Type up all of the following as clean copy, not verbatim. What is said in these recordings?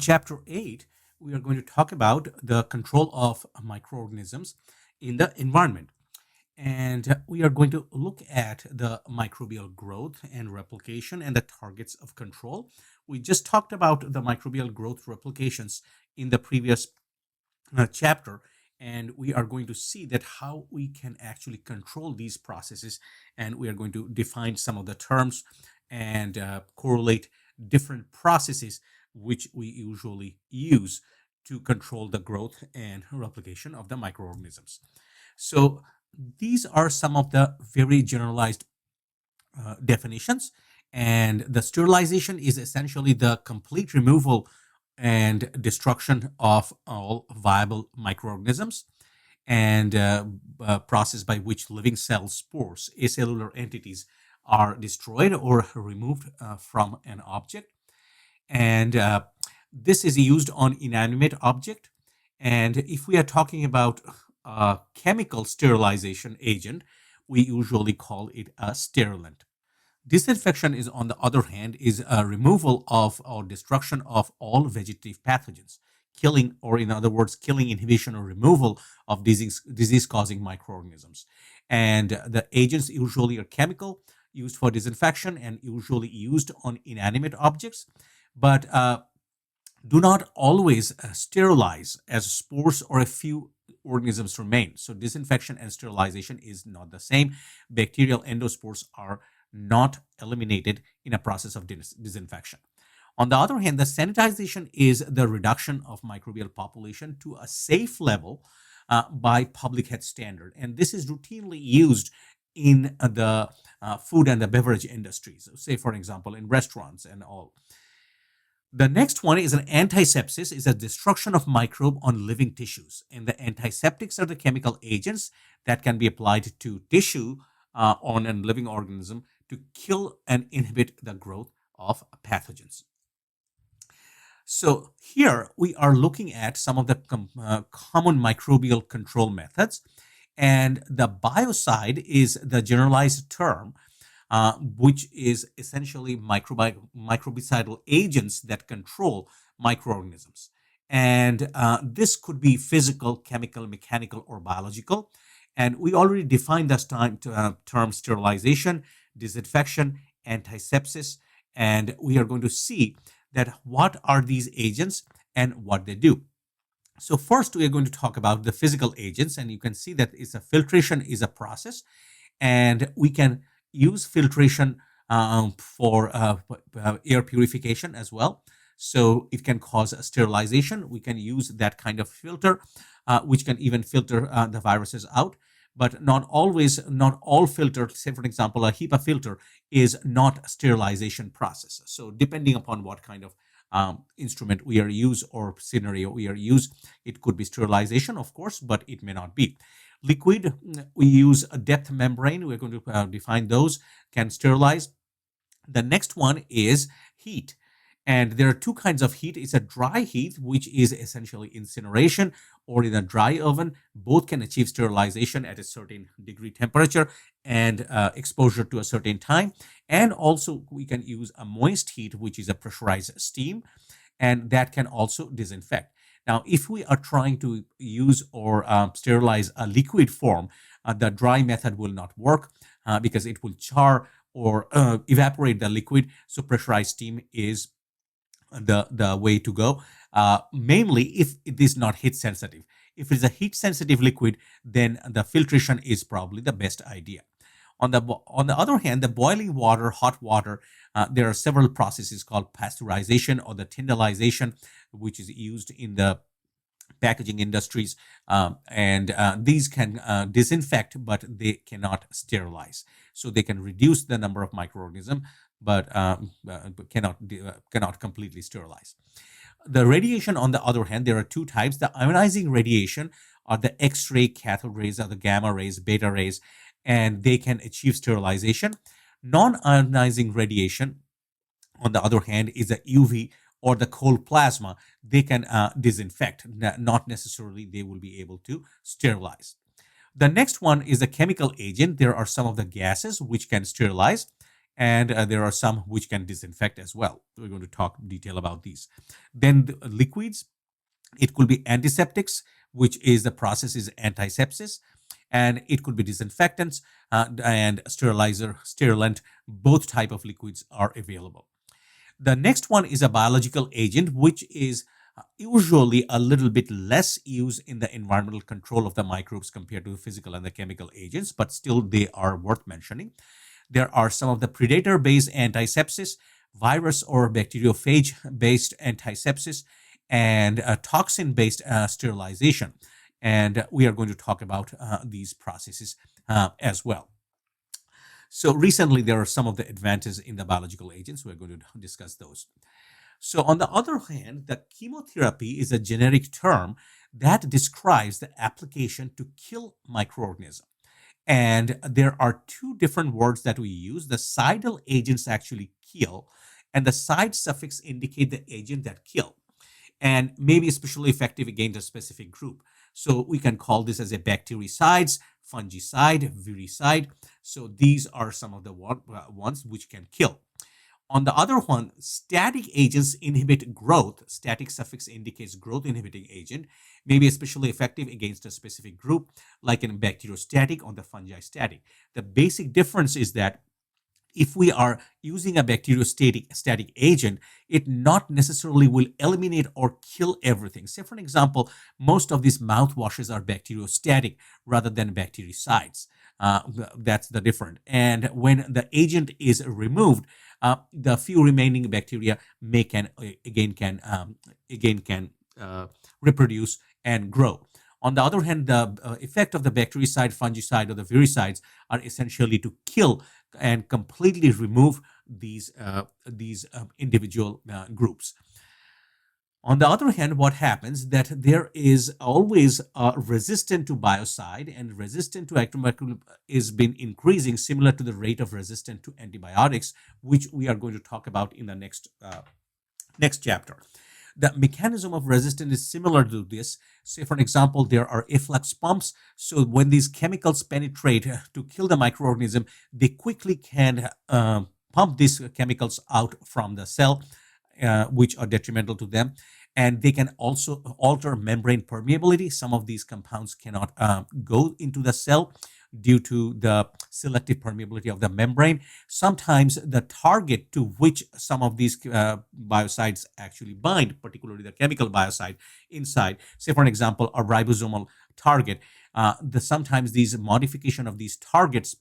Chapter 8, we are going to talk about the control of microorganisms in the environment. And we are going to look at the microbial growth and replication and the targets of control. We just talked about the microbial growth replications in the previous chapter, and we are going to see that how we can actually control these processes, and we are going to define some of the terms and correlate different processes which we usually use to control the growth and replication of the microorganisms. So these are some of the very generalized definitions. And the sterilization is essentially the complete removal and destruction of all viable microorganisms, and process by which living cells, spores, acellular entities are destroyed or removed from an object. And this is used on inanimate object. And if we are talking about a chemical sterilization agent, we usually call it a sterilant. Disinfection is, on the other hand, is a removal of or destruction of all vegetative pathogens, killing, or in other words, killing, inhibition, or removal of disease-causing microorganisms. And the agents usually are chemical, used for disinfection, and usually used on inanimate objects, but do not always sterilize, as spores or a few organisms remain. So disinfection and sterilization is not the same. Bacterial endospores are not eliminated in a process of disinfection. On the other hand, the sanitization is the reduction of microbial population to a safe level by public health standard. And this is routinely used in the food and the beverage industries, say, for example, in restaurants and all. The next one is an antisepsis, is a destruction of microbe on living tissues. And the antiseptics are the chemical agents that can be applied to tissue on a living organism to kill and inhibit the growth of pathogens. So here we are looking at some of the common microbial control methods. And the biocide is the generalized term, which is essentially microbicidal agents that control microorganisms. And this could be physical, chemical, mechanical, or biological. And we already defined this term sterilization, disinfection, antisepsis, and we are going to see that what are these agents and what they do. So first, we are going to talk about the physical agents, and you can see that filtration is a process, and we can use filtration for air purification as well. So it can cause a sterilization. We can use that kind of filter, which can even filter the viruses out. But not always, not all filters. Say, for example, a HEPA filter is not a sterilization process. So depending upon what kind of instrument we are use or scenario we are use, it could be sterilization, of course, but it may not be. Liquid, we use a depth membrane. We're going to define those, can sterilize. The next one is heat. And there are two kinds of heat. It's a dry heat, which is essentially incineration, or in a dry oven. Both can achieve sterilization at a certain degree temperature and exposure to a certain time. And also we can use a moist heat, which is a pressurized steam, and that can also disinfect. Now, if we are trying to use or sterilize a liquid form, the dry method will not work because it will char or evaporate the liquid. So pressurized steam is the way to go, mainly if it is not heat sensitive. If it's a heat sensitive liquid, then the filtration is probably the best idea. On the other hand, the boiling water, hot water, there are several processes called pasteurization or the tyndallization, which is used in the packaging industries, and these can disinfect, but they cannot sterilize. So they can reduce the number of microorganisms, but cannot completely sterilize. The radiation, on the other hand, there are two types. The ionizing radiation are the X-ray, cathode rays, or the gamma rays, beta rays, and they can achieve sterilization. Non-ionizing radiation, on the other hand, is the UV or the cold plasma. They can disinfect, not necessarily they will be able to sterilize. The next one is a chemical agent. There are some of the gases which can sterilize, and there are some which can disinfect as well. We're going to talk detail about these. Then the liquids, it could be antiseptics, which is the process is antisepsis, and it could be disinfectants and sterilizer, sterilant. Both type of liquids are available. The next one is a biological agent, which is usually a little bit less used in the environmental control of the microbes compared to the physical and the chemical agents, but still they are worth mentioning. There are some of the predator-based antisepsis, virus or bacteriophage-based antisepsis, and toxin-based sterilization. And we are going to talk about these processes as well. So recently, there are some of the advances in the biological agents. We're going to discuss those. So on the other hand, the chemotherapy is a generic term that describes the application to kill microorganisms. And there are two different words that we use. The cidal agents actually kill, and the side suffix indicate the agent that kill, and maybe especially effective against a specific group. So we can call this as a bactericides, fungicide, viricide. So these are some of the ones which can kill. On the other one, static agents inhibit growth. Static suffix indicates growth inhibiting agent, may be especially effective against a specific group, like in bacteriostatic or the fungistatic. The basic difference is that if we are using a bacteriostatic agent, it not necessarily will eliminate or kill everything. Say, for example, most of these mouthwashes are bacteriostatic rather than bactericides. That's the difference. And when the agent is removed, the few remaining bacteria may can reproduce and grow. On the other hand, the effect of the bactericide, fungicide, or the viricides are essentially to kill and completely remove these individual groups. On the other hand, what happens that there is always resistant to biocide, and resistant to antimicrobial is been increasing, similar to the rate of resistant to antibiotics, which we are going to talk about in the next chapter. The mechanism of resistance is similar to this. Say, for example, there are efflux pumps. So when these chemicals penetrate to kill the microorganism, they quickly can pump these chemicals out from the cell, which are detrimental to them. And they can also alter membrane permeability. Some of these compounds cannot go into the cell due to the selective permeability of the membrane. Sometimes the target to which some of these biocides actually bind, particularly the chemical biocide inside, say for example, a ribosomal target, sometimes these modification of these targets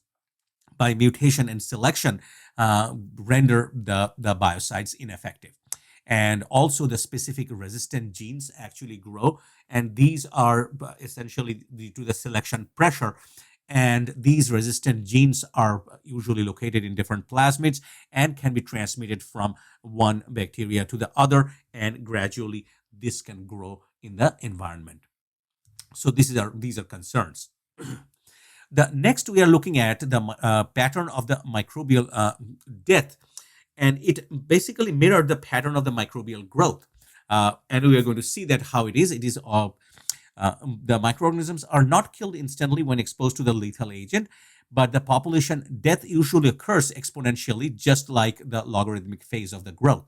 by mutation and selection render the biocides ineffective. And also the specific resistant genes actually grow, and these are essentially due to the selection pressure. And these resistant genes are usually located in different plasmids and can be transmitted from one bacteria to the other, and gradually this can grow in the environment. So these are concerns. The next, we are looking at the pattern of the microbial death, and it basically mirrored the pattern of the microbial growth. And we are going to see that how it is. It is the microorganisms are not killed instantly when exposed to the lethal agent, but the population death usually occurs exponentially, just like the logarithmic phase of the growth,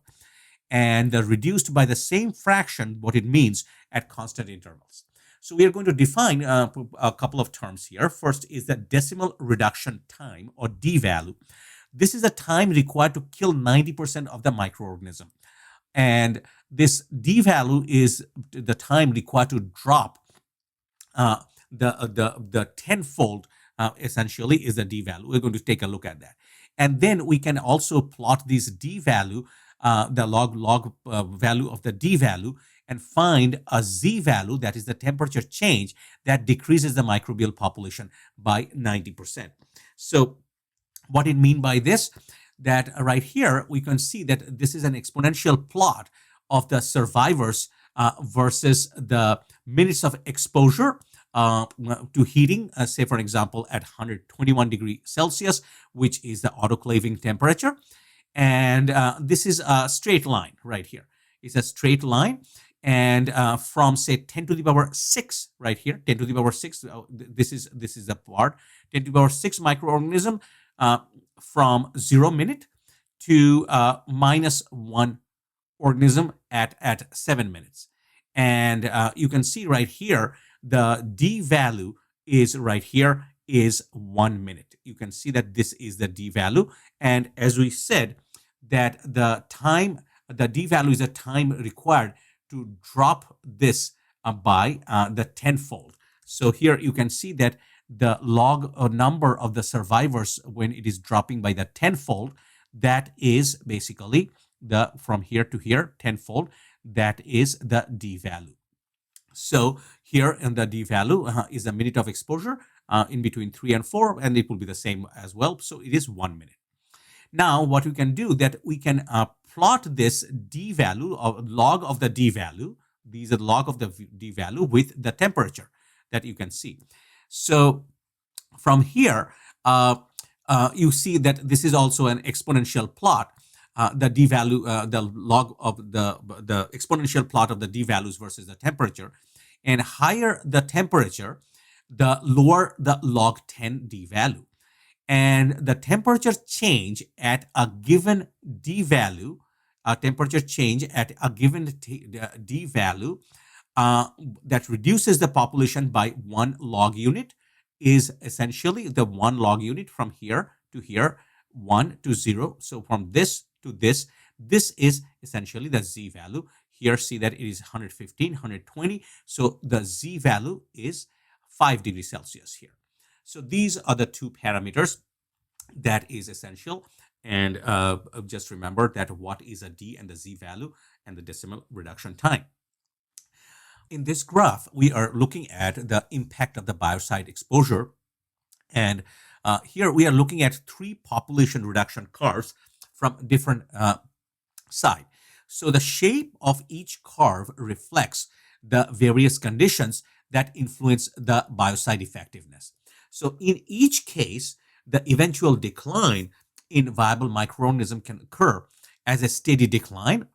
and they're reduced by the same fraction what it means at constant intervals. So we are going to define a couple of terms here. First is the decimal reduction time, or D value. This is the time required to kill 90% of the microorganism. And this D value is the time required to drop the tenfold, essentially, is the D value. We're going to take a look at that. And then we can also plot this D value, the log value of the D value, and find a Z value, that is the temperature change, that decreases the microbial population by 90%. So what it mean by this, that right here we can see that this is an exponential plot of the survivors versus the minutes of exposure to heating, say for example at 121 degrees Celsius, which is the autoclaving temperature. And this is a straight line right here. It's a straight line. And from say 10 to the power 6 right here, 10 to the power 6, this is the part, 10 to the power 6 microorganism from 0 minute to -1 organism at 7 minutes. And you can see right here, the D value is right here is 1 minute. You can see that this is the D value. And as we said, that the D value is a time required to drop this by the tenfold. So here you can see that the log number of the survivors when it is dropping by the tenfold, that is basically the from here to here tenfold, that is the D value. So here in the D value is a minute of exposure in between 3 and 4, and it will be the same as well. So it is 1 minute. Now what we can do, that we can plot this D value or log of the D value. These are log of the D value with the temperature that you can see. So from here, you see that this is also an exponential plot. The D value, the log of the exponential plot of the D values versus the temperature. And higher the temperature, the lower the log 10 D value. And the temperature change at a given D value, temperature change at a given D value that reduces the population by 1 log unit is essentially the 1 log unit from here to here, 1 to 0. So from this to this is essentially the Z value. Here, see that it is 115, 120. So the Z value is 5 degrees Celsius here. So these are the two parameters that is essential. And just remember that what is a D and the Z value and the decimal reduction time. In this graph, we are looking at the impact of the biocide exposure. And here we are looking at 3 population reduction curves from different side. So the shape of each curve reflects the various conditions that influence the biocide effectiveness. So in each case, the eventual decline in viable microorganism can occur as a steady decline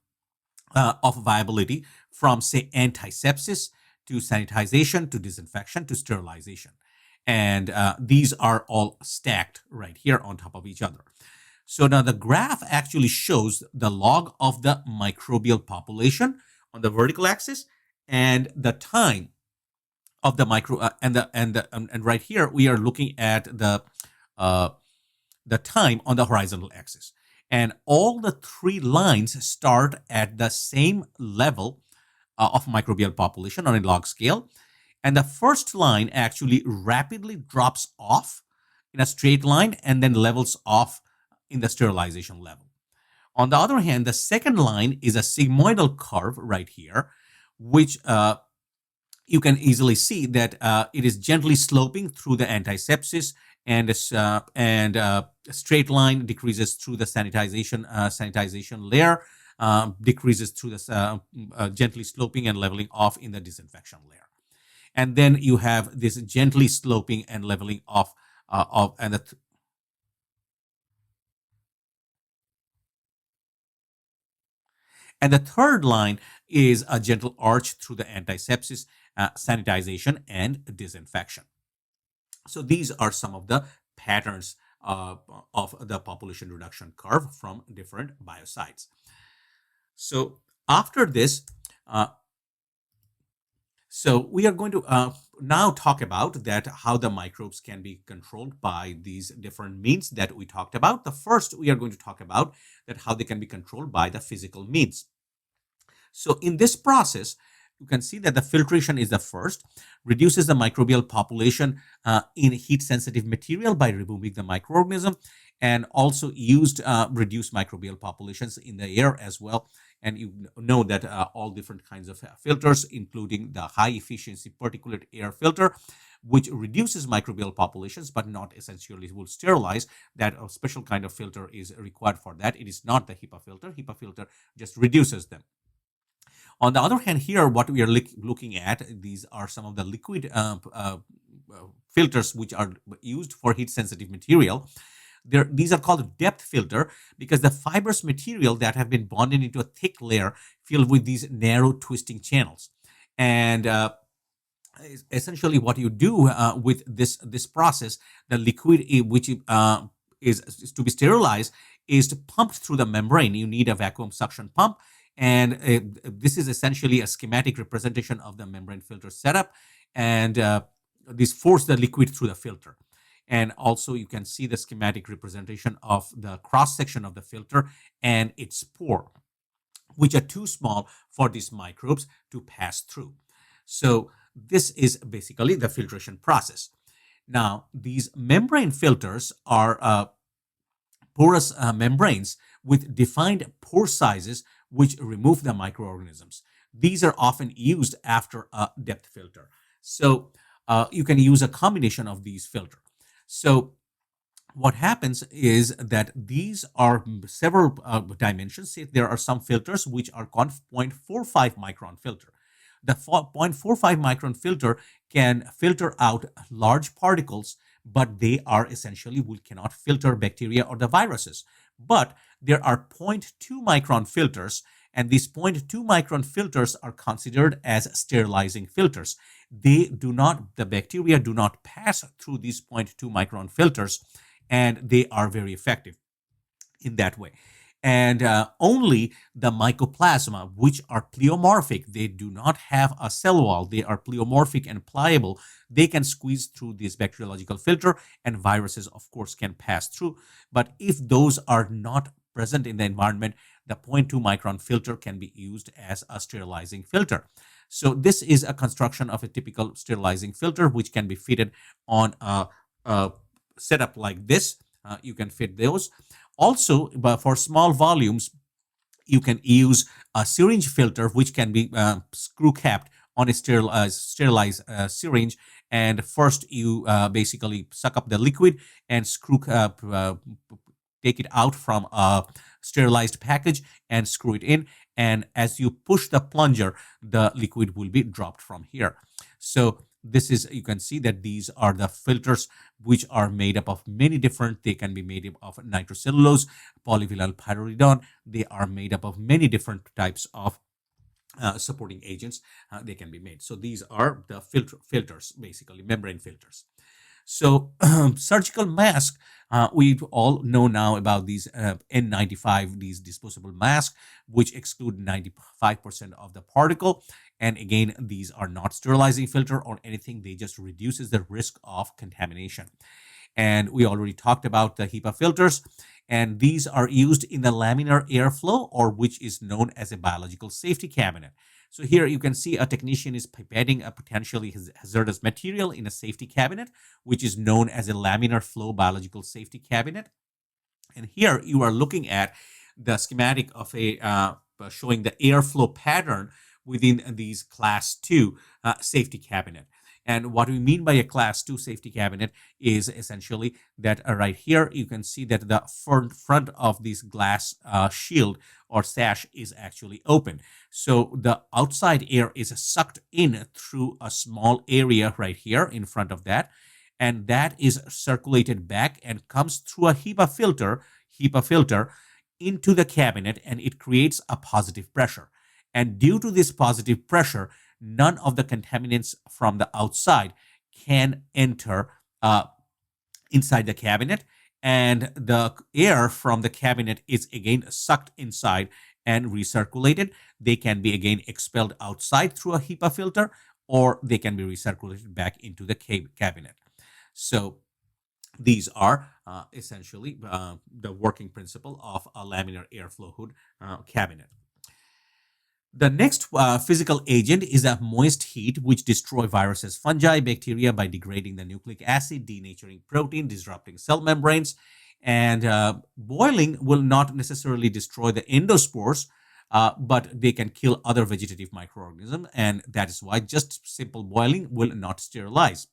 of viability from, say, antisepsis to sanitization to disinfection to sterilization. And these are all stacked right here on top of each other. So now the graph actually shows the log of the microbial population on the vertical axis and the time of the and right here we are looking at the time on the horizontal axis. And all the 3 lines start at the same level of microbial population on a log scale. And the first line actually rapidly drops off in a straight line and then levels off in the sterilization level. On the other hand, the second line is a sigmoidal curve right here, which you can easily see that it is gently sloping through the antisepsis, and a straight line decreases through the sanitization layer, decreases through the gently sloping and leveling off in the disinfection layer. And then you have this gently sloping and leveling off and the third line is a gentle arch through the antisepsis, sanitization, and disinfection. So these are some of the patterns of the population reduction curve from different biocides. So after this, so we are going to now talk about that how the microbes can be controlled by these different means that we talked about. The first, we are going to talk about that how they can be controlled by the physical means. So in this process, you can see that the filtration is the first, reduces the microbial population in heat-sensitive material by removing the microorganism, and also used reduced microbial populations in the air as well. And you know that all different kinds of filters, including the high-efficiency particulate air filter, which reduces microbial populations, but not essentially will sterilize. That a special kind of filter is required for that. It is not the HEPA filter. HEPA filter just reduces them. On the other hand, here, what we are looking at, these are some of the liquid filters which are used for heat-sensitive material. These are called depth filter because the fibrous material that have been bonded into a thick layer filled with these narrow twisting channels. And essentially what you do with this process, the liquid which is to be sterilized is pumped through the membrane. You need a vacuum suction pump, and this is essentially a schematic representation of the membrane filter setup, and this force the liquid through the filter. And also you can see the schematic representation of the cross section of the filter and its pore, which are too small for these microbes to pass through. So this is basically the filtration process. Now, these membrane filters are porous membranes with defined pore sizes which remove the microorganisms. These are often used after a depth filter. So you can use a combination of these filters. So what happens is that these are several dimensions. There are some filters which are 0.45 micron filter. The 0.45 micron filter can filter out large particles, but they are essentially, we cannot filter bacteria or the viruses. But there are 0.2 micron filters, and these 0.2 micron filters are considered as sterilizing filters. The bacteria do not pass through these 0.2 micron filters, and they are very effective in that way. And only the mycoplasma, which are pleomorphic, they do not have a cell wall, they are pleomorphic and pliable, they can squeeze through this bacteriological filter, and viruses, of course, can pass through. But if those are not present in the environment, the 0.2 micron filter can be used as a sterilizing filter. So this is a construction of a typical sterilizing filter, which can be fitted on a setup like this. You can fit those. Also, but for small volumes, you can use a syringe filter, which can be screw capped on a sterilized syringe. And first, you basically suck up the liquid and take it out from a sterilized package and screw it in. And as you push the plunger, the liquid will be dropped from here. So this is, you can see that these are the filters which are made up of many different, they can be made up of nitrocellulose, polyvinyl pyridine. They are made up of many different types of supporting agents. They can be made. So these are the filters, basically membrane filters. So surgical mask, we all know now about these N95, these disposable masks, which exclude 95% of the particle. And again, these are not sterilizing filter or anything. They just reduces the risk of contamination. And we already talked about the HEPA filters, and these are used in the laminar airflow, or which is known as a biological safety cabinet. So here you can see a technician is pipetting a potentially hazardous material in a safety cabinet, which is known as a laminar flow biological safety cabinet. And here you are looking at the schematic of a showing the airflow pattern within these class 2 safety cabinet. And what we mean by a class 2 safety cabinet is essentially that right here you can see that the front of this glass shield or sash is actually open. So the outside air is sucked in through a small area right here in front of that. And that is circulated back and comes through a HEPA filter into the cabinet, and it creates a positive pressure. And due to this positive pressure, none of the contaminants from the outside can enter inside the cabinet, and the air from the cabinet is again sucked inside and recirculated. They can be again expelled outside through a HEPA filter, or they can be recirculated back into the cabinet. So these are essentially the working principle of a laminar airflow hood cabinet. The next physical agent is a moist heat, which destroy viruses, fungi, bacteria by degrading the nucleic acid, denaturing protein, disrupting cell membranes. And boiling will not necessarily destroy the endospores, but they can kill other vegetative microorganisms. And that is why just simple boiling will not sterilize.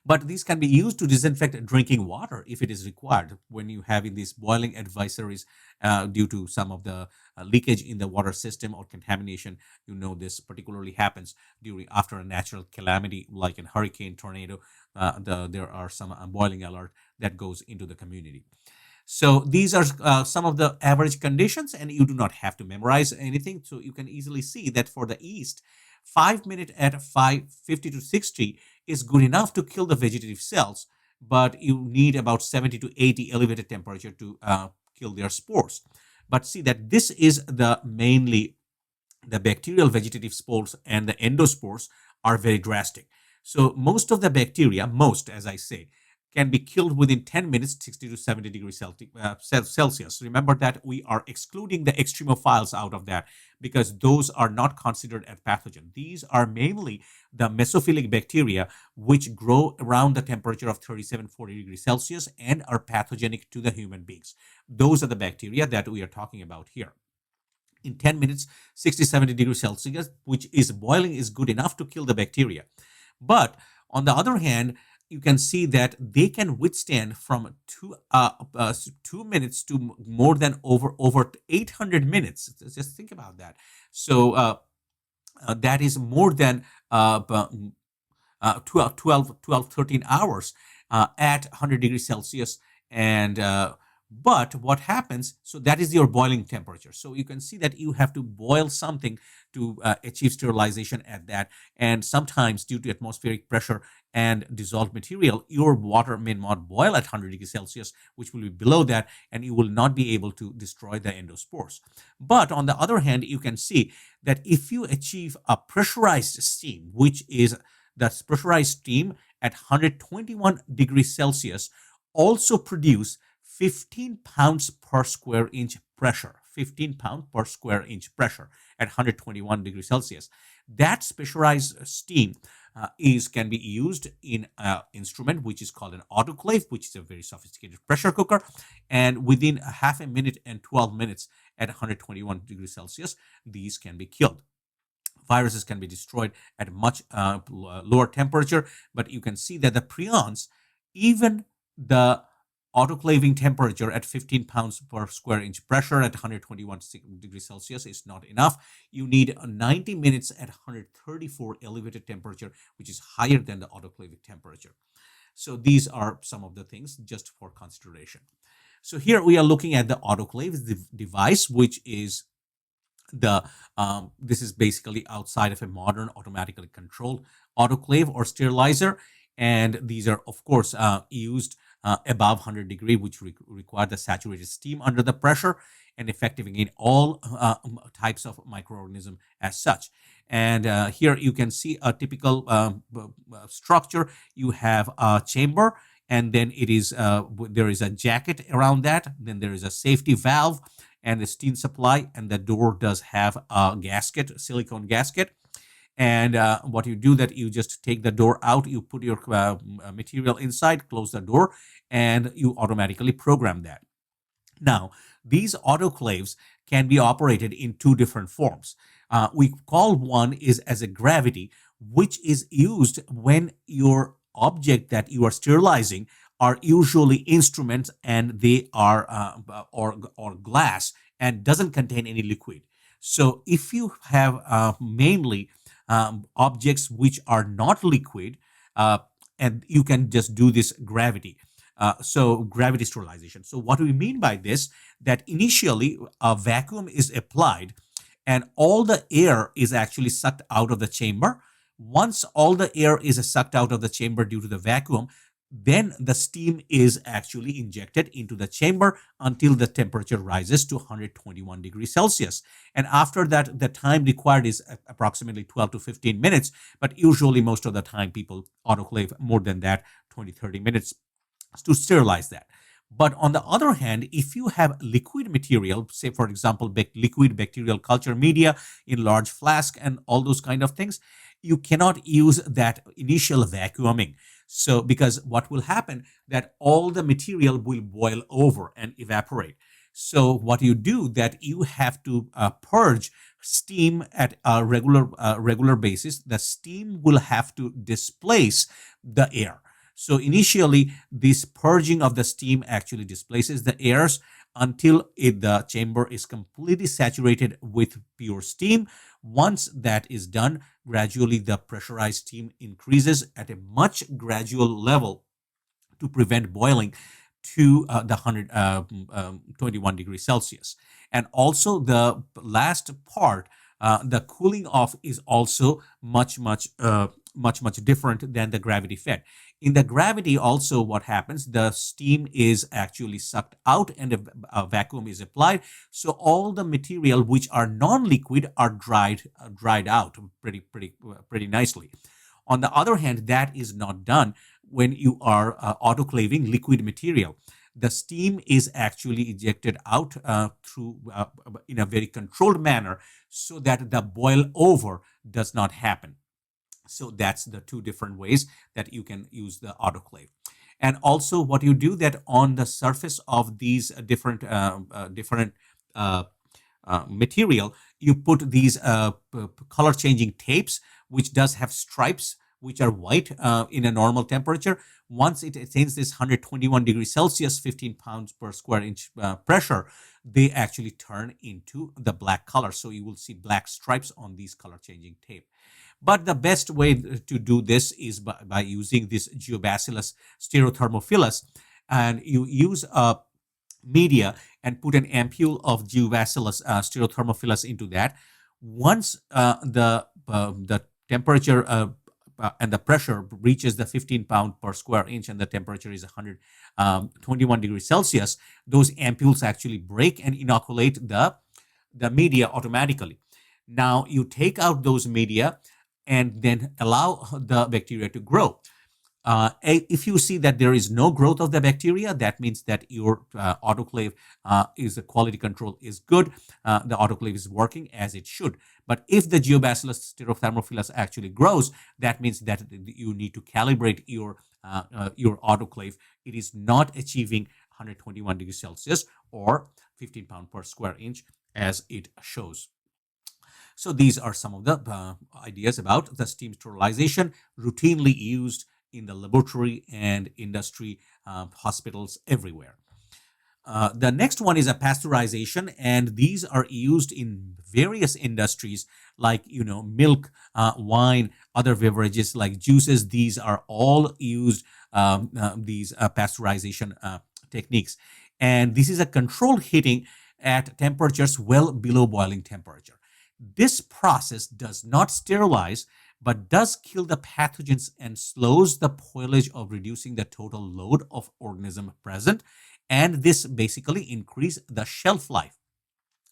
But these can be used to disinfect drinking water if it is required. When you have in these boiling advisories due to some of the leakage in the water system or contamination, you know this particularly happens after a natural calamity like a hurricane, tornado. There are some boiling alert that goes into the community. So these are some of the average conditions, and you do not have to memorize anything. So you can easily see that for the yeast, 5 minutes at 550 to 60 is good enough to kill the vegetative cells. but you need about 70 to 80 elevated temperature to kill their spores. But see that this is the mainly the bacterial vegetative spores and the endospores are very drastic. So most of the bacteria, most as I say, can be killed within 10 minutes, 60 to 70 degrees Celsius. Remember that we are excluding the extremophiles out of that because those are not considered as pathogen. These are mainly the mesophilic bacteria which grow around the temperature of 37, 40 degrees Celsius and are pathogenic to the human beings. Those are the bacteria that we are talking about here. In 10 minutes, 60, 70 degrees Celsius, which is boiling, is good enough to kill the bacteria. But on the other hand, you can see that they can withstand from 2 minutes to more than over 800 minutes. Just think about that. So that is more than 13 hours at 100 degrees Celsius. And but what happens, so that is your boiling temperature. So you can see that you have to boil something to achieve sterilization at that. And sometimes due to atmospheric pressure and dissolved material, your water may not boil at 100 degrees Celsius, which will be below that, and you will not be able to destroy the endospores. But on the other hand, you can see that if you achieve a pressurized steam, which is the pressurized steam at 121 degrees Celsius, also produce 15 pounds per square inch pressure. 15 pounds per square inch pressure at 121 degrees Celsius. That pressurized steam can be used in an instrument which is called an autoclave, which is a very sophisticated pressure cooker. And within a half a minute and 12 minutes at 121 degrees Celsius, these can be killed. Viruses can be destroyed at a much lower temperature, but you can see that the prions, even the autoclaving temperature at 15 pounds per square inch pressure at 121 degrees Celsius is not enough. You need 90 minutes at 134 elevated temperature, which is higher than the autoclaving temperature. So these are some of the things just for consideration. So here we are looking at the autoclave device, which is the this is basically outside of a modern automatically controlled autoclave or sterilizer, and these are of course used above 100 degree, which require the saturated steam under the pressure and effective in all types of microorganism as such. And here you can see a typical structure. You have a chamber, and then it is there is a jacket around that. Then there is a safety valve and the steam supply, and the door does have a gasket, a silicone gasket. And what you do that you just take the door out, you put your material inside, close the door, and you automatically program that. Now, these autoclaves can be operated in two different forms. We call one is as a gravity, which is used when your object that you are sterilizing are usually instruments and they are or glass and doesn't contain any liquid. So if you have mainly objects which are not liquid, and you can just do this gravity. So gravity sterilization. So what we mean by this, that initially a vacuum is applied and all the air is actually sucked out of the chamber. Once all the air is sucked out of the chamber due to the vacuum, then the steam is actually injected into the chamber until the temperature rises to 121 degrees Celsius. And after that, the time required is approximately 12 to 15 minutes. But usually most of the time people autoclave more than that, 20, 30 minutes to sterilize that. But on the other hand, if you have liquid material, say for example, liquid bacterial culture media in large flask and all those kind of things, you cannot use that initial vacuuming. So because what will happen that all the material will boil over and evaporate. So what you do that you have to purge steam at a regular basis. The steam will have to displace the air. So initially, this purging of the steam actually displaces the airs until the chamber is completely saturated with pure steam. Once that is done, gradually the pressurized steam increases at a much gradual level to prevent boiling to the 121 degrees Celsius. And also the last part, the cooling off is also much much different than the gravity fed. In the gravity also, what happens, the steam is actually sucked out and a vacuum is applied, so all the material which are non-liquid are dried out pretty nicely. On the other hand, that is not done when you are autoclaving liquid material. The steam is actually ejected out through in a very controlled manner so that the boil over does not happen. So that's the two different ways that you can use the autoclave. And also, what you do that on the surface of these different uh, material, you put these color changing tapes, which does have stripes which are white in a normal temperature. Once it attains this 121 degrees Celsius, 15 pounds per square inch pressure, they actually turn into the black color. So you will see black stripes on these color changing tape. But the best way to do this is by using this Geobacillus stereothermophilus, and you use a media and put an ampule of Geobacillus stereothermophilus into that. Once the temperature and the pressure reaches the 15 pound per square inch and the temperature is 121 degrees Celsius, those ampules actually break and inoculate the media automatically. Now you take out those media and then allow the bacteria to grow. If you see that there is no growth of the bacteria, that means that your autoclave is the quality control is good. The autoclave is working as it should. But if the Geobacillus stereothermophilus actually grows, that means that you need to calibrate your autoclave. It is not achieving 121 degrees Celsius or 15 pound per square inch as it shows. So these are some of the ideas about the steam sterilization routinely used in the laboratory and industry, hospitals everywhere. The next one is a pasteurization, and these are used in various industries like milk, wine, other beverages like juices. These are all used these pasteurization techniques, and this is a controlled heating at temperatures well below boiling temperature. This process does not sterilize but does kill the pathogens and slows the spoilage of reducing the total load of organism present, and this basically increase the shelf life.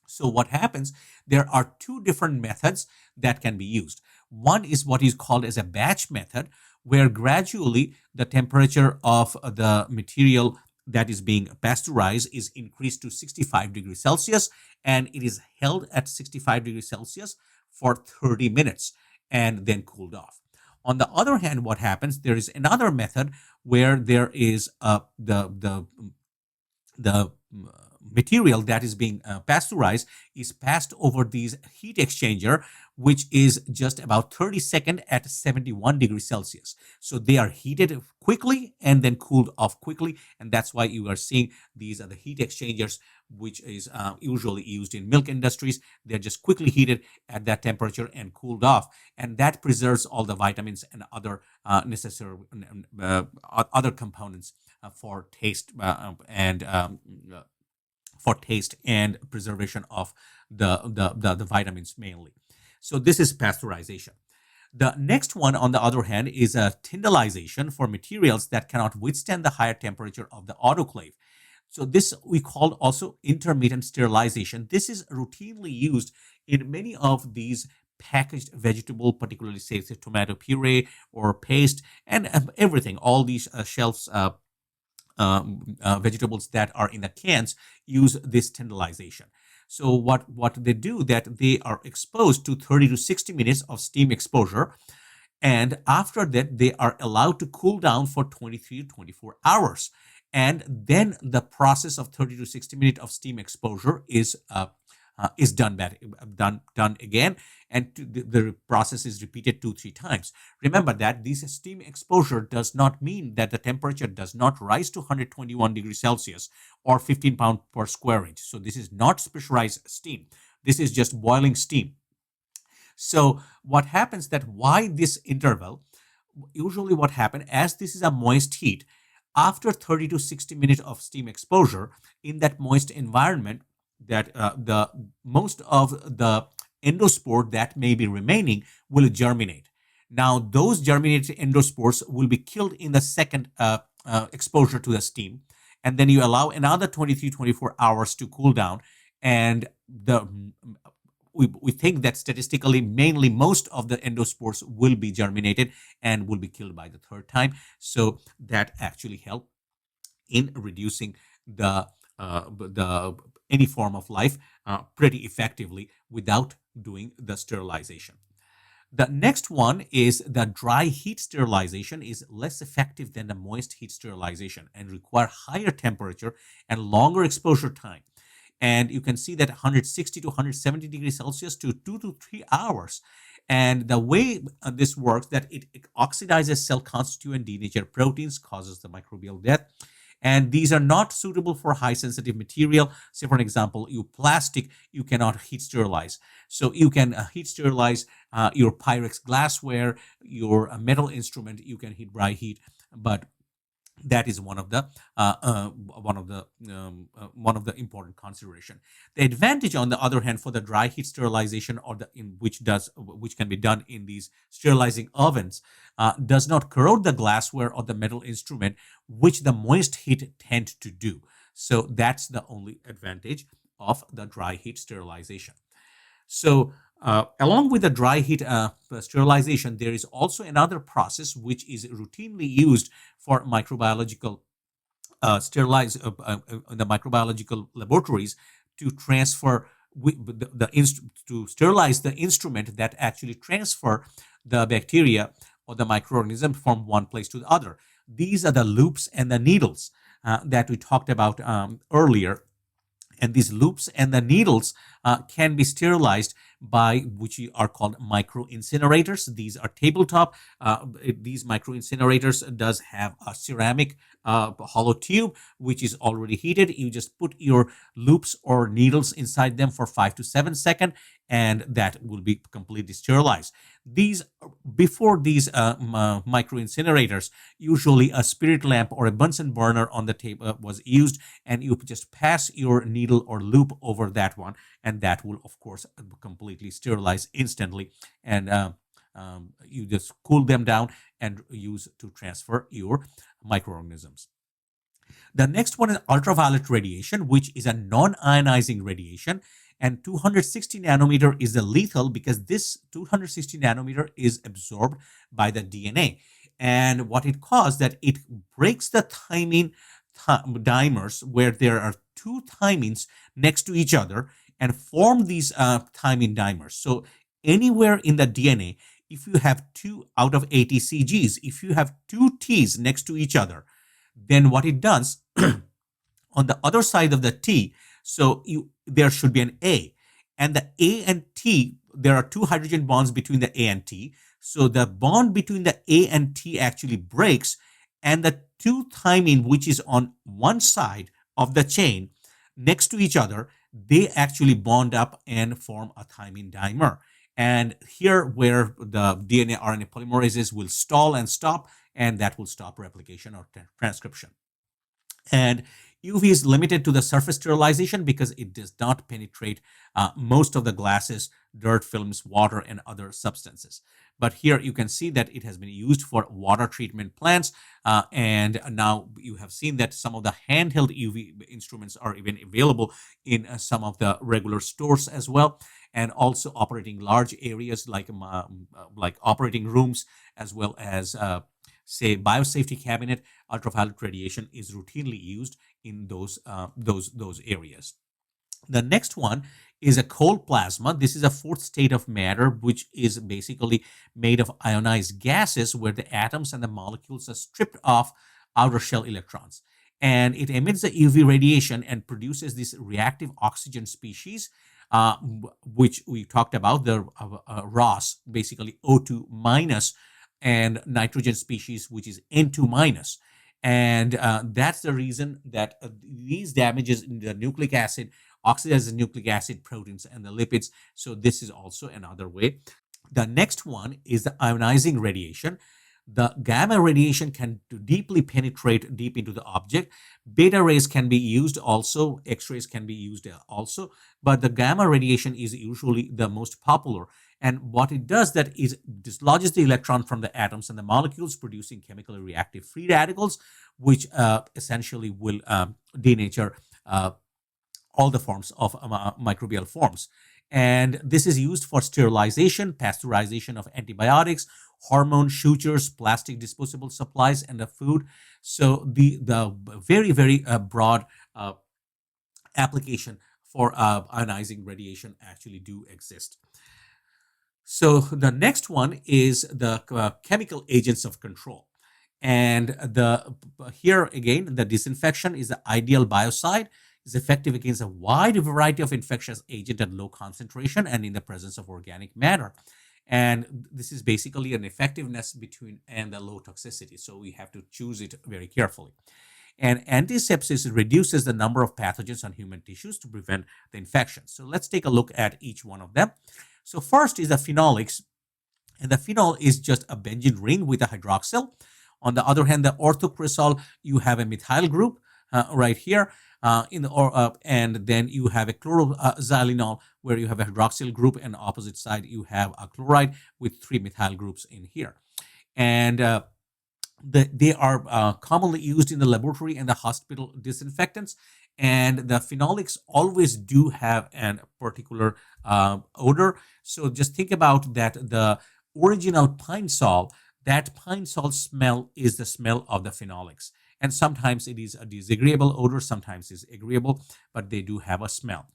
So what happens, there are two different methods that can be used. One is what is called as a batch method, where gradually the temperature of the material that is being pasteurized is increased to 65 degrees Celsius, and it is held at 65 degrees Celsius for 30 minutes and then cooled off. On the other hand, what happens, there is another method where there is the material that is being pasteurized is passed over these heat exchanger, which is just about 30 seconds at 71 degrees Celsius. So they are heated quickly and then cooled off quickly, and that's why you are seeing these are the heat exchangers, which is usually used in milk industries. They're just quickly heated at that temperature and cooled off, and that preserves all the vitamins and other necessary other components for taste and preservation of the vitamins mainly. So this is pasteurization. The next one, on the other hand, is a tyndallization for materials that cannot withstand the higher temperature of the autoclave. So this we call also intermittent sterilization. This is routinely used in many of these packaged vegetable, particularly say tomato puree or paste and everything. All these shelves vegetables that are in the cans use this tyndallization. So what they do, that they are exposed to 30 to 60 minutes of steam exposure, and after that they are allowed to cool down for 23 to 24 hours, and then the process of 30 to 60 minutes of steam exposure is done again, and the process is repeated 2-3 times. Remember that this steam exposure does not mean that the temperature does not rise to 121 degrees Celsius or 15 pound per square inch. So this is not pressurized steam. This is just boiling steam. So what happens, that why this interval, usually what happens, as this is a moist heat, after 30 to 60 minutes of steam exposure in that moist environment, that the most of the endospore that may be remaining will germinate. Now, those germinated endospores will be killed in the second exposure to the steam. And then you allow another 23, 24 hours to cool down. And we think that statistically, mainly most of the endospores will be germinated and will be killed by the third time. So that actually helps in reducing the any form of life pretty effectively without doing the sterilization. The next one is the dry heat sterilization is less effective than the moist heat sterilization and require higher temperature and longer exposure time. And you can see that 160 to 170 degrees Celsius to 2 to 3 hours. And the way this works, that it oxidizes cell constituent denatured proteins, causes the microbial death. And these are not suitable for high sensitive material. Say, for example, plastic, you cannot heat sterilize. So you can heat sterilize your Pyrex glassware, your metal instrument, you can dry heat, but that is one of the important consideration. The advantage, on the other hand, for the dry heat sterilization, or which can be done in these sterilizing ovens, does not corrode the glassware or the metal instrument, which the moist heat tend to do. So that's the only advantage of the dry heat sterilization. So, along with the dry heat sterilization, there is also another process which is routinely used for microbiological in the microbiological laboratories to transfer to sterilize the instrument that actually transfer the bacteria or the microorganism from one place to the other. These are the loops and the needles that we talked about earlier, and these loops and the needles can be sterilized by which are called micro incinerators. These are tabletop. These micro incinerators does have a ceramic hollow tube which is already heated. You just put your loops or needles inside them for 5 to 7 seconds, and that will be completely sterilized. These Before these micro incinerators, usually a spirit lamp or a Bunsen burner on the table was used, and you just pass your needle or loop over that one, and that will, of course, completely sterilize instantly. And you just cool them down and use to transfer your microorganisms. The next one is ultraviolet radiation, which is a non-ionizing radiation. And 260 nanometer is the lethal because this 260 nanometer is absorbed by the DNA. And what it causes, that it breaks the thymine dimers, where there are two thymines next to each other, and form these thymine dimers. So anywhere in the DNA, if you have two out of 80 CGs, if you have two T's next to each other, then what it does on the other side of the T, there should be an A, and the A and T, there are two hydrogen bonds between the A and T. So the bond between the A and T actually breaks, and the two thymine, which is on one side of the chain next to each other, they actually bond up and form a thymine dimer. And here, where the DNA RNA polymerases will stall and stop, and that will stop replication or transcription. And UV is limited to the surface sterilization because it does not penetrate most of the glasses, dirt films, water, and other substances. But here you can see that it has been used for water treatment plants. And now you have seen that some of the handheld UV instruments are even available in some of the regular stores as well. And also operating large areas like operating rooms, as well as say biosafety cabinet. Ultraviolet radiation is routinely used in those areas. The next one is a cold plasma. This is a fourth state of matter, which is basically made of ionized gases where the atoms and the molecules are stripped off outer shell electrons. And it emits the UV radiation and produces this reactive oxygen species, which we talked about, the ROS, basically O2 minus, and nitrogen species, which is N2 minus. And that's the reason that these damages in the nucleic acid oxidizes nucleic acid proteins and the lipids. So this is also another way. The next one is the ionizing radiation. The gamma radiation can deeply penetrate deep into the object. Beta rays can be used also, X rays can be used also, but the gamma radiation is usually the most popular. And what it does that is dislodges the electron from the atoms and the molecules, producing chemically reactive free radicals, which essentially will denature uh, all the forms of microbial forms. And this is used for sterilization, pasteurization of antibiotics, hormone sutures, plastic disposable supplies, and the food. So the very very broad uh, application for ionizing radiation actually do exist. So the next one is the chemical agents of control. And the here again, the disinfection is the ideal biocide, is effective against a wide variety of infectious agent at low concentration and in the presence of organic matter. And this is basically an effectiveness between and the low toxicity. So we have to choose it very carefully. And antisepsis reduces the number of pathogens on human tissues to prevent the infection. So let's take a look at each one of them. So first is the phenolics, and the phenol is just a benzene ring with a hydroxyl. On the other hand, the orthocresol, you have a methyl group right here, and then you have a chloroxylenol where you have a hydroxyl group, and opposite side you have a chloride with three methyl groups in here. And they are commonly used in the laboratory and the hospital disinfectants. And the phenolics always do have a particular odor. So just think about that the original pine sol, that pine sol smell is the smell of the phenolics. And sometimes it is a disagreeable odor, sometimes it's agreeable, but they do have a smell.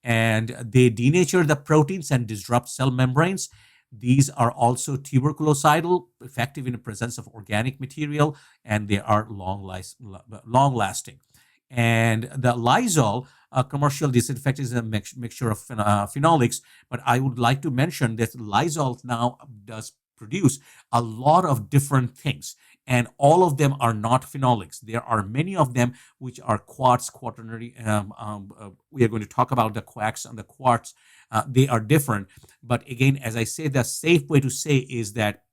And they denature the proteins and disrupt cell membranes. These are also tuberculocidal, effective in the presence of organic material, and they are long lasting. And the Lysol, a commercial disinfectant, is a mixture of phenolics. But I would like to mention that Lysol now does produce a lot of different things, and all of them are not phenolics. There are many of them which are quartz, quaternary. We are going to talk about the quacks and the quartz. They are different. But again, as I say, the safe way to say is that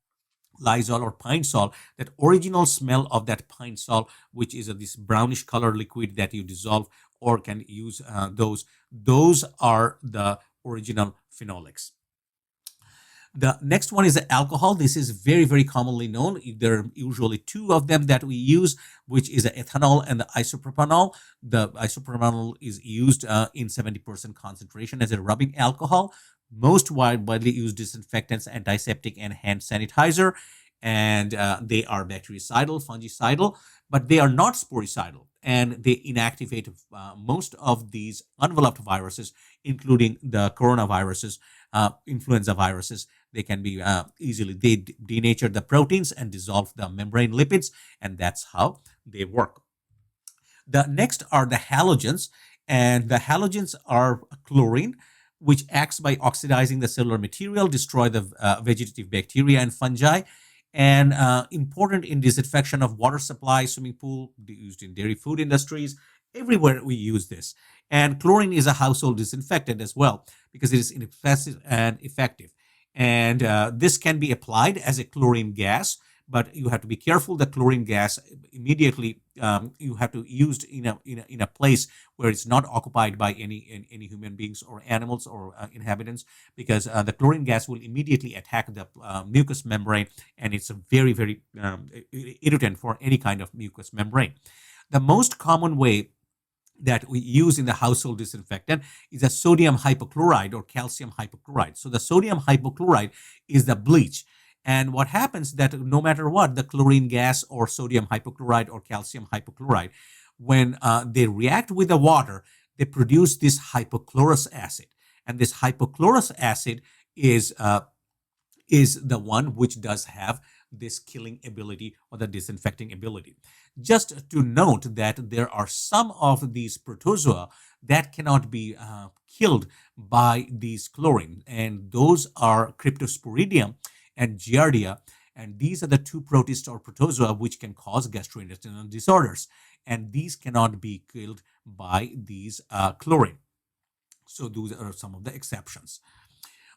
Lysol or pine sol, that original smell of that pine sol, which is this brownish color liquid that you dissolve or can use those are the original phenolics. The next one is the alcohol. This is very, very commonly known. There are usually two of them that we use, which is the ethanol and the isopropanol. The isopropanol is used in 70% concentration as a rubbing alcohol. Most widely used disinfectants, antiseptic, and hand sanitizer. And they are bactericidal, fungicidal, but they are not sporicidal. And they inactivate most of these enveloped viruses, including the coronaviruses, influenza viruses. They can be they denature the proteins and dissolve the membrane lipids, and that's how they work. The next are the halogens, and the halogens are chlorine, which acts by oxidizing the cellular material, destroy the vegetative bacteria and fungi, and important in disinfection of water supply, swimming pool, used in dairy food industries. Everywhere we use this. And chlorine is a household disinfectant as well because it is inexpensive and effective. And this can be applied as a chlorine gas, but you have to be careful. The chlorine gas immediately you have to use in a place where it's not occupied by any human beings or animals or inhabitants, because the chlorine gas will immediately attack the mucous membrane, and it's a very very irritant for any kind of mucous membrane. The most common way that we use in the household disinfectant is a sodium hypochlorite or calcium hypochlorite. So the sodium hypochlorite is the bleach. And what happens that no matter what, the chlorine gas or sodium hypochlorite or calcium hypochlorite, when they react with the water, they produce this hypochlorous acid. And this hypochlorous acid is the one which does have this killing ability or the disinfecting ability. Just to note that there are some of these protozoa that cannot be killed by these chlorine, and those are Cryptosporidium and Giardia. And these are the two protists or protozoa which can cause gastrointestinal disorders, and these cannot be killed by these chlorine. So those are some of the exceptions.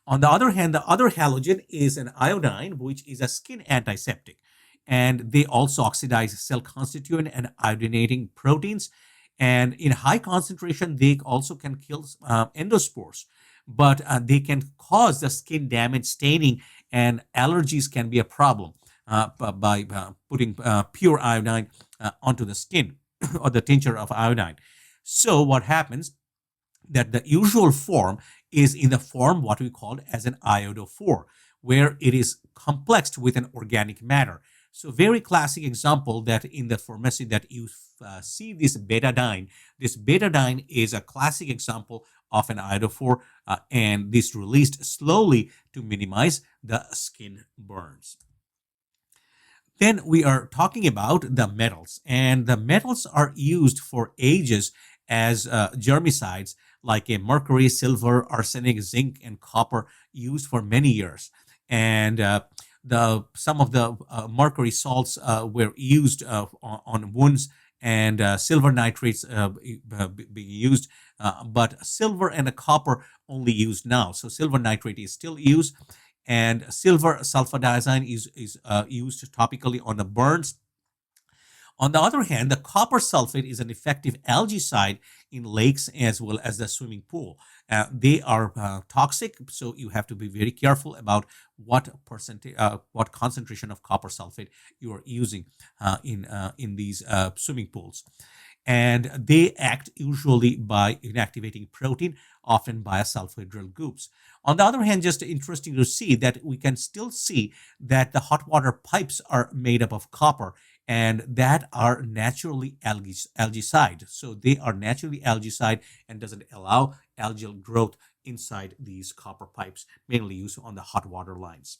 On the other hand, the other halogen is an iodine, which is a skin antiseptic. and they also oxidize cell constituent and iodinating proteins. And in high concentration, they also can kill endospores, but they can cause the skin damage, staining, and allergies can be a problem by putting pure iodine onto the skin or the tincture of iodine. So what happens that the usual form is in the form what we call as an iodophore, where it is complexed with an organic matter. So very classic example that in the pharmacy that you see this betadine. This betadine is a classic example of an iodophore, and this released slowly to minimize the skin burns. Then we are talking about the metals, and the metals are used for ages as germicides, like a mercury, silver, arsenic, zinc, and copper, used for many years. And the some of the mercury salts were used on wounds, and silver nitrates being used, but silver and copper only used now. So silver nitrate is still used, and silver sulfadiazine is used topically on the burns. On the other hand, the copper sulfate is an effective algaecide in lakes as well as the swimming pool. They are toxic, so you have to be very careful about what concentration of copper sulfate you are using in these swimming pools. And they act usually by inactivating protein, often by sulfhydryl groups. On the other hand, just interesting to see that we can still see that the hot water pipes are made up of copper, and that are naturally algicide. So they are naturally algicide and doesn't allow algal growth inside these copper pipes, mainly used on the hot water lines.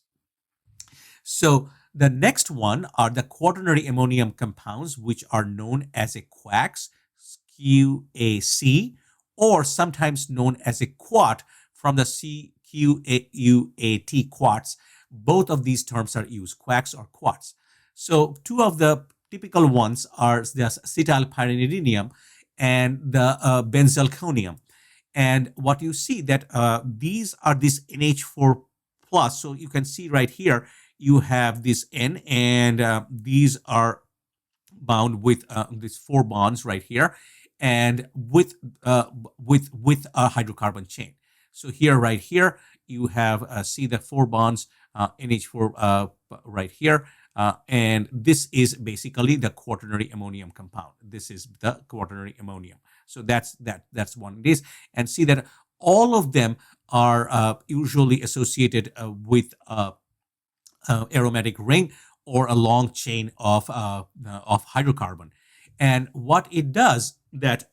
So the next one are the quaternary ammonium compounds, which are known as a quax, QAC, or sometimes known as a quat from the CQAUAT, quartz. Both of these terms are used, quax or quats. So two of the typical ones are the acetylpyridinium and the benzalkonium. And what you see that these are this NH4 plus. So you can see right here, you have this N, and these are bound with these four bonds right here, and with a hydrocarbon chain. So here, right here, you have see the four bonds, NH4 right here, and this is basically the quaternary ammonium compound. This is the quaternary ammonium. So that's one it is, and see that all of them are usually associated with aromatic ring or a long chain of hydrocarbon. And what it does that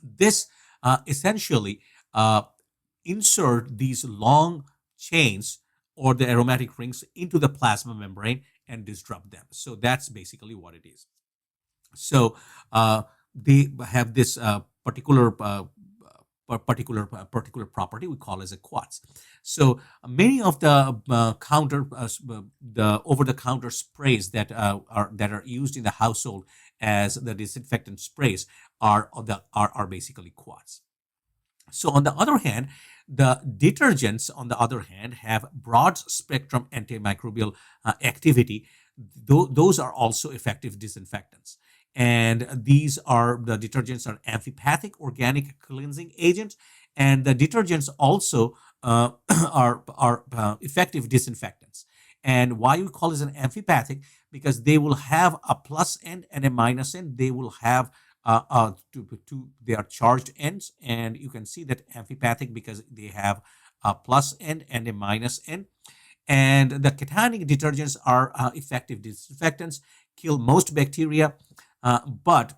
this essentially insert these long chains or the aromatic rings into the plasma membrane and disrupt them. So that's basically what it is. So they have this particular property we call as a quartz. So many of the the over-the-counter sprays that are used in the household as the disinfectant sprays are basically quartz. So on the other hand, the detergents, on the other hand, have broad spectrum antimicrobial activity. Those are also effective disinfectants. And these are the detergents are amphipathic organic cleansing agents, and the detergents also are effective disinfectants. And why we call it an amphipathic? Because they will have a plus end and a minus end. They will have they are charged ends, and you can see that amphipathic because they have a plus end and a minus end. And the cationic detergents are effective disinfectants, kill most bacteria, but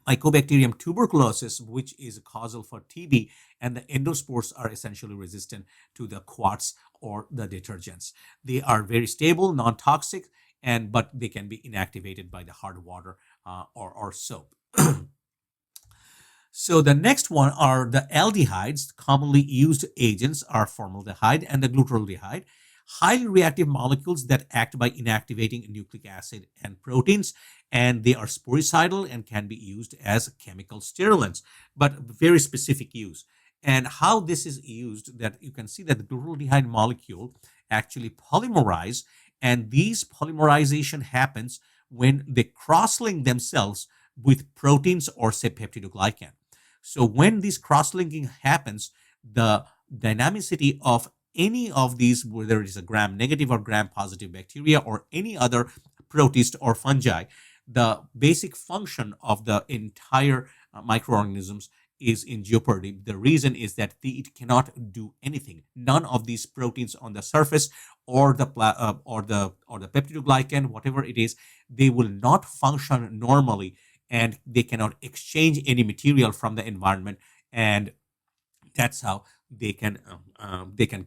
Mycobacterium tuberculosis, which is causal for TB, and the endospores are essentially resistant to the quartz or the detergents. They are very stable, non-toxic, and but they can be inactivated by the hard water or soap. So the next one are the aldehydes. Commonly used agents are formaldehyde and the glutaraldehyde, highly reactive molecules that act by inactivating nucleic acid and proteins, and they are sporicidal and can be used as chemical stimulants, but very specific use. And how this is used, that you can see that the glutaraldehyde molecule actually polymerize And these polymerization happens when they cross-link themselves with proteins or say peptidoglycan. So when this cross-linking happens, the dynamicity of any of these, whether it is a gram negative or gram positive bacteria or any other protist or fungi, the basic function of the entire microorganisms is in jeopardy. The reason is that it cannot do anything. None of these proteins on the surface or the peptidoglycan, whatever it is, they will not function normally, and they cannot exchange any material from the environment, and that's how they can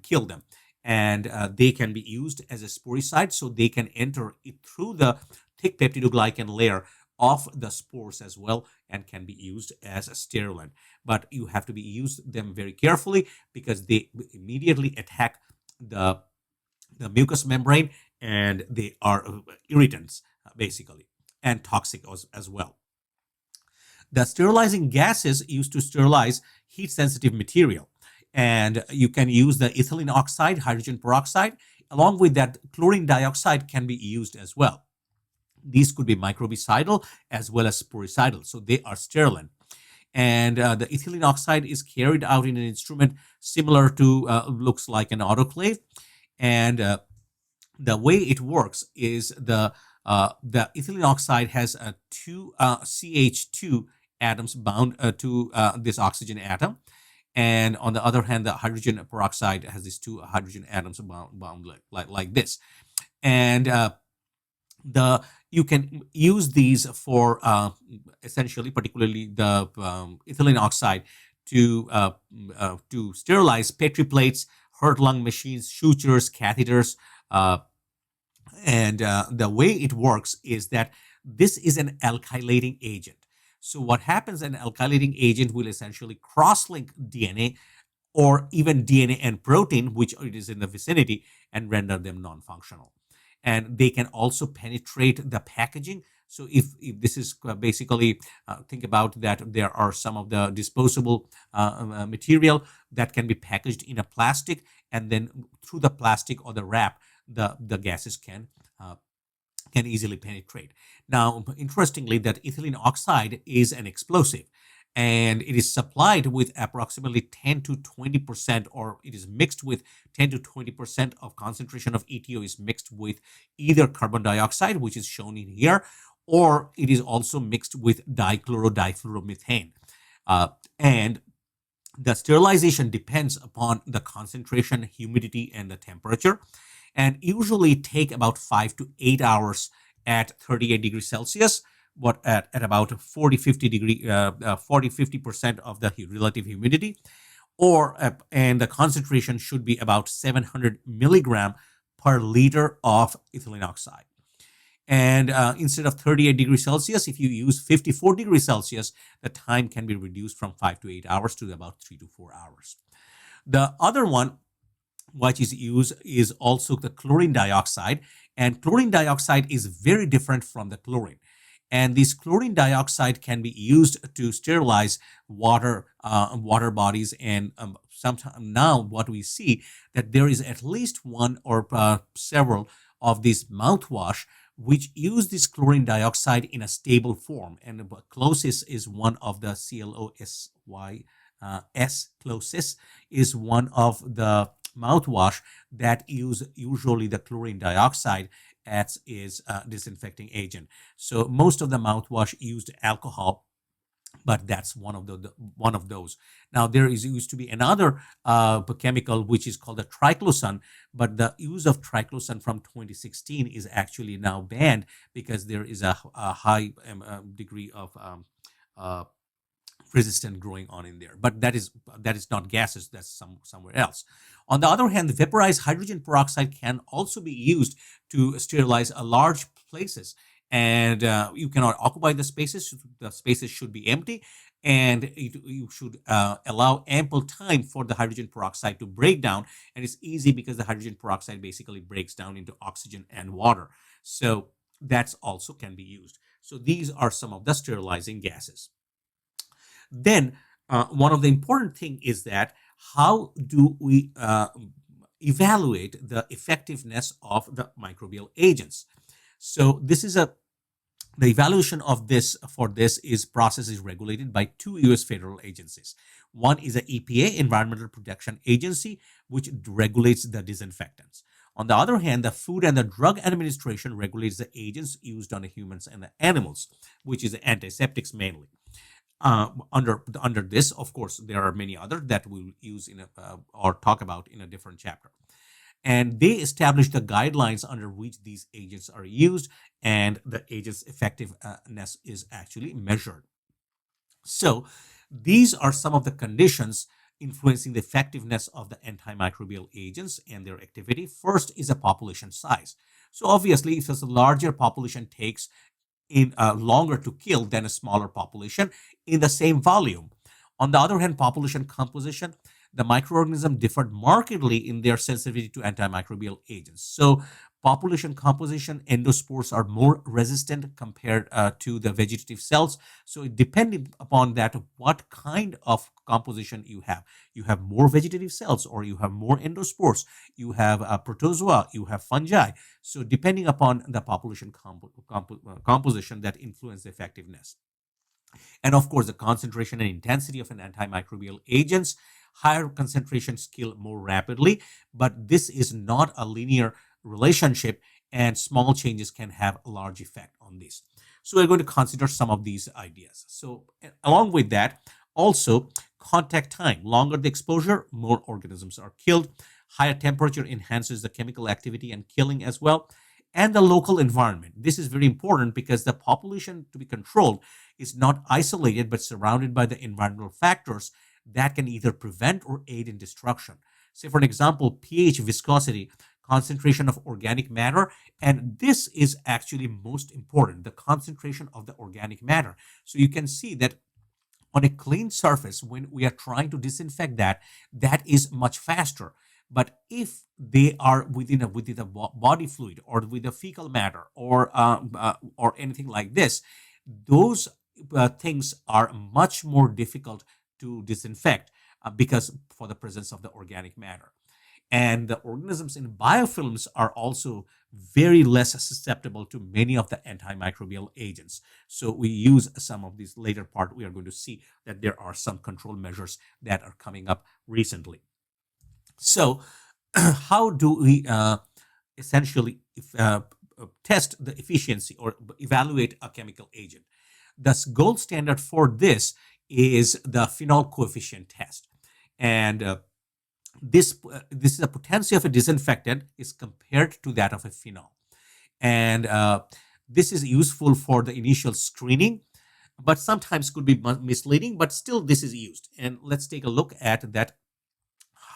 kill them. And they can be used as a sporicide, so they can enter it through the thick peptidoglycan layer of the spores as well, and can be used as a sterilant. But you have to be use them very carefully, because they immediately attack the the mucous membrane, and they are irritants basically, and toxic as well. The sterilizing gases used to sterilize heat sensitive material. And you can use the ethylene oxide, hydrogen peroxide. Along with that, chlorine dioxide can be used as well. These could be microbicidal as well as sporicidal. So they are sterilant. And the ethylene oxide is carried out in an instrument similar to, looks like an autoclave. And the way it works is the ethylene oxide has two CH2 atoms bound to this oxygen atom, and on the other hand, the hydrogen peroxide has these two hydrogen atoms bound like this. And the you can use these for essentially, particularly the ethylene oxide, to sterilize petri plates, heart lung machines, sutures, catheters. And The way it works is that this is an alkylating agent. So what happens, an alkylating agent will essentially cross-link DNA, or even DNA and protein, which it is in the vicinity, and render them non-functional. And they can also penetrate the packaging. So if this is basically, think about that, there are some of the disposable material that can be packaged in a plastic, and then through the plastic or the wrap, the gases can easily penetrate. Now, interestingly, that ethylene oxide is an explosive, and it is supplied with approximately 10 to 20%, or it is mixed with 10 to 20% of concentration of ETO is mixed with either carbon dioxide, which is shown in here, or it is also mixed with dichloro-difluoromethane. And the sterilization depends upon the concentration, humidity, and the temperature, and usually take about 5 to 8 hours at 38 degrees Celsius, but at about 40-50% of the relative humidity, and the concentration should be about 700 milligram per liter of ethylene oxide. And instead of 38 degrees Celsius, if you use 54 degrees Celsius, the time can be reduced from 5 to 8 hours to about 3 to 4 hours. The other one which is used is also the chlorine dioxide. And chlorine dioxide is very different from the chlorine. And this chlorine dioxide can be used to sterilize water bodies. And sometimes now what we see, that there is at least one or several of these mouthwash which use this chlorine dioxide in a stable form. And the closest is one of the CLOSY, closest is one of the mouthwash that use usually the chlorine dioxide as is a disinfecting agent. So most of the mouthwash used alcohol, but that's one of those. Now there is used to be another chemical which is called the triclosan, but the use of triclosan from 2016 is actually now banned because there is a high degree of uh, resistant growing on in there. But that is not gases, that's somewhere else. On the other hand, the vaporized hydrogen peroxide can also be used to sterilize a large places, and you cannot occupy the spaces. The spaces should be empty, and you should allow ample time for the hydrogen peroxide to break down. And it's easy because the hydrogen peroxide basically breaks down into oxygen and water. So that's also can be used. So these are some of the sterilizing gases. Then one of the important thing is that how do we evaluate the effectiveness of the microbial agents. So this is a the evaluation of this for this is process is regulated by two US federal agencies. One is the EPA, Environmental Protection Agency, which regulates the disinfectants. On the other hand, the Food and the Drug Administration regulates the agents used on the humans and the animals, which is antiseptics mainly. Under this, of course, there are many others that we'll use or talk about in a different chapter. And they establish the guidelines under which these agents are used, and the agent's effectiveness is actually measured. So these are some of the conditions influencing the effectiveness of the antimicrobial agents and their activity. First is a population size. So obviously, if a larger population takes in longer to kill than a smaller population in the same volume. On the other hand, population composition, the microorganism differed markedly in their sensitivity to antimicrobial agents. So, population composition, endospores are more resistant compared to the vegetative cells. So, depending upon that, what kind of composition you have more vegetative cells, or you have more endospores, you have protozoa, you have fungi. So, depending upon the population composition, that influence the effectiveness. And of course, the concentration and intensity of an antimicrobial agents, higher concentrations kill more rapidly, but this is not a linear relationship, and small changes can have a large effect on this. So we're going to consider some of these ideas. So along with that, also contact time. Longer the exposure, more organisms are killed. Higher temperature enhances the chemical activity and killing as well. And the local environment. This is very important because the population to be controlled is not isolated but surrounded by the environmental factors that can either prevent or aid in destruction. Say, for an example, pH, viscosity, concentration of organic matter, and this is actually most important, the concentration of the organic matter. So you can see that on a clean surface, when we are trying to disinfect that, that is much faster. But if they are within a body fluid, or with the fecal matter, or anything like this, those things are much more difficult to disinfect because for the presence of the organic matter. And the organisms in biofilms are also very less susceptible to many of the antimicrobial agents. So we use some of these later part. We are going to see that there are some control measures that are coming up recently. So how do we essentially test the efficiency or evaluate a chemical agent? The gold standard for this is the phenol coefficient test. And this is a potency of a disinfectant is compared to that of a phenol. And this is useful for the initial screening, but sometimes could be misleading, but still this is used. And let's take a look at that,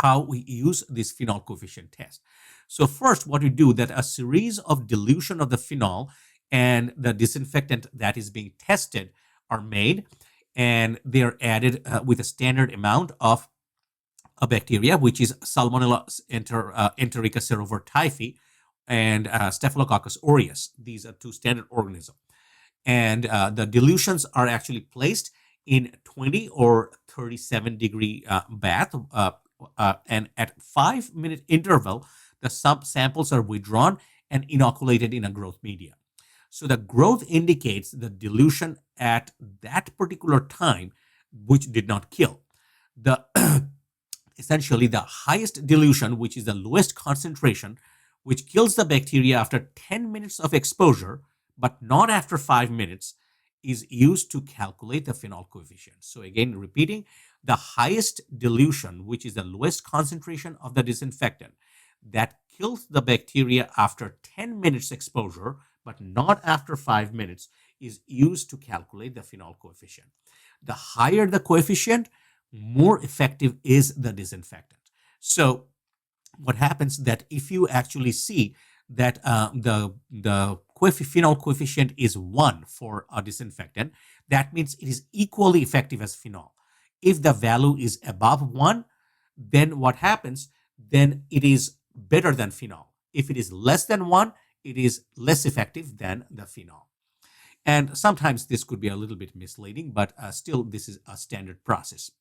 how we use this phenol coefficient test. So first, what we do that a series of dilution of the phenol and the disinfectant that is being tested are made, and they are added with a standard amount of a bacteria, which is Salmonella enterica serover and Staphylococcus aureus. These are two standard organisms. And the dilutions are actually placed in 20 or 37-degree bath. And at 5-minute interval, the samples are withdrawn and inoculated in a growth media. So the growth indicates the dilution at that particular time, which did not kill. The essentially the highest dilution, which is the lowest concentration, which kills the bacteria after 10 minutes of exposure, but not after 5 minutes, is used to calculate the phenol coefficient. So again, repeating, the highest dilution, which is the lowest concentration of the disinfectant, that kills the bacteria after 10 minutes exposure, but not after 5 minutes, is used to calculate the phenol coefficient. The higher the coefficient, more effective is the disinfectant. So what happens that if you actually see that the phenol coefficient is 1 for a disinfectant, that means it is equally effective as phenol. If the value is above 1, then what happens? Then it is better than phenol. If it is less than 1, it is less effective than the phenol. And sometimes this could be a little bit misleading, but still this is a standard process.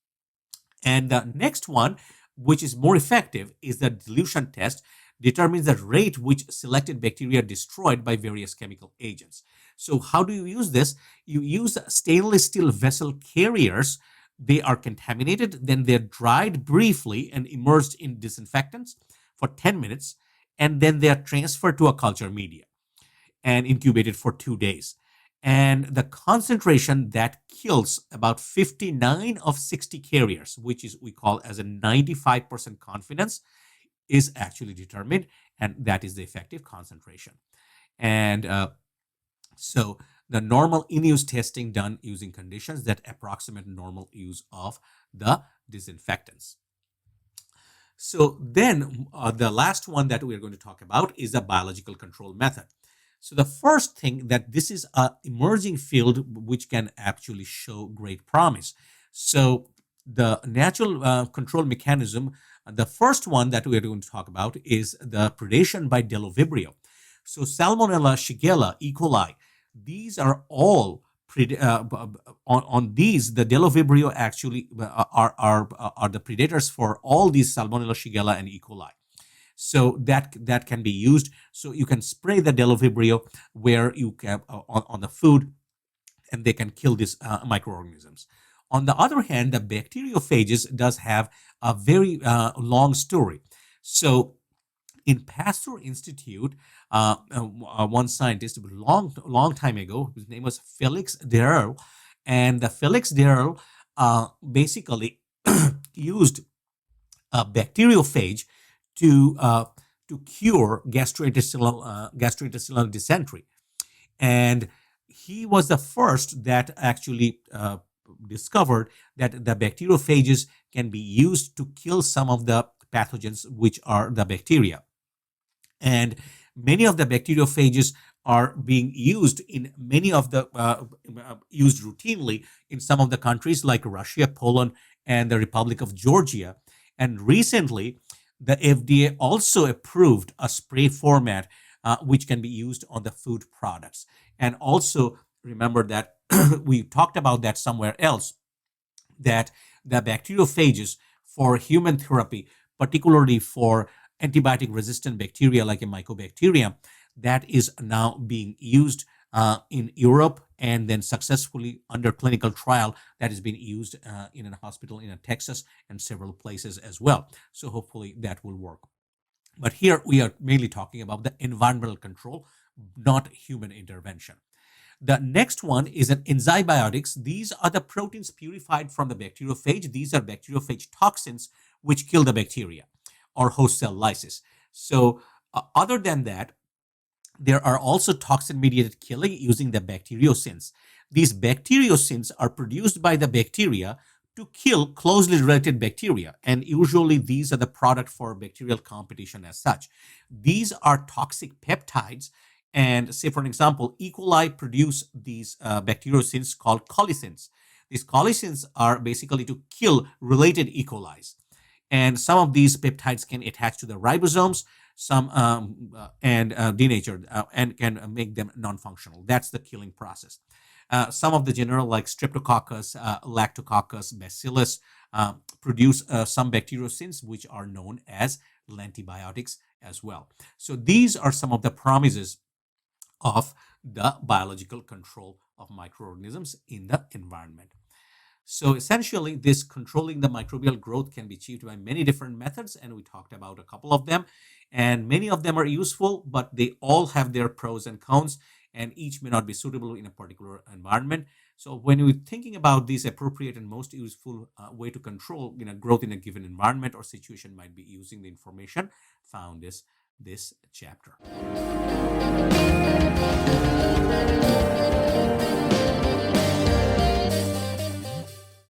And the next one which is more effective, is the dilution test, determines the rate which selected bacteria are destroyed by various chemical agents. So, how do you use this? You use stainless steel vessel carriers. They are contaminated, then they're dried briefly and immersed in disinfectants for 10 minutes, and then they are transferred to a culture media and incubated for 2 days. And the concentration that kills about 59 of 60 carriers, which is we call as a 95% confidence, is actually determined, and that is the effective concentration. And so the normal in-use testing done using conditions that approximate normal use of the disinfectants. So then the last one that we are going to talk about is the biological control method. So the first thing that this is an emerging field which can actually show great promise. So the natural control mechanism, the first one that we are going to talk about is the predation by Delovibrio. So Salmonella, Shigella, E. coli, these are all on these. The Delovibrio actually are the predators for all these Salmonella, Shigella, and E. coli. So that can be used. So you can spray the Delovibrio where you can on the food, and they can kill these microorganisms. On the other hand, the bacteriophages does have a very long story. So in Pasteur Institute, one scientist long time ago, his name was Felix Derl, and the Felix Derl basically used a bacteriophage to cure gastrointestinal dysentery, and he was the first that actually discovered that the bacteriophages can be used to kill some of the pathogens, which are the bacteria. And many of the bacteriophages are being used in many of the used routinely in some of the countries like Russia, Poland, and the Republic of Georgia. And recently, the FDA also approved a spray format which can be used on the food products. And also remember that we talked about that somewhere else, that the bacteriophages for human therapy, particularly for antibiotic resistant bacteria like a mycobacterium, that is now being used in Europe, and then successfully under clinical trial that is being used in a hospital in Texas and several places as well. So hopefully that will work. But here we are mainly talking about the environmental control, not human intervention. The next one is an enzybiotics. These are the proteins purified from the bacteriophage. These are bacteriophage toxins which kill the bacteria, or host cell lysis. So other than that, there are also toxin-mediated killing using the bacteriocins. These bacteriocins are produced by the bacteria to kill closely related bacteria, and usually these are the product for bacterial competition as such. These are toxic peptides, and say for an example, E. coli produce these bacteriocins called colicins. These colicins are basically to kill related E. colis, and some of these peptides can attach to the ribosomes, some and denatured and can make them non-functional. That's the killing process. Some of the genera like Streptococcus, Lactococcus, Bacillus produce some bacteriocins which are known as lantibiotics as well. So these are some of the promises of the biological control of microorganisms in the environment. So essentially, this controlling the microbial growth can be achieved by many different methods, and we talked about a couple of them. And many of them are useful, but they all have their pros and cons, and each may not be suitable in a particular environment. So when you're thinking about these appropriate and most useful way to control growth in a given environment or situation, might be using the information found in this chapter.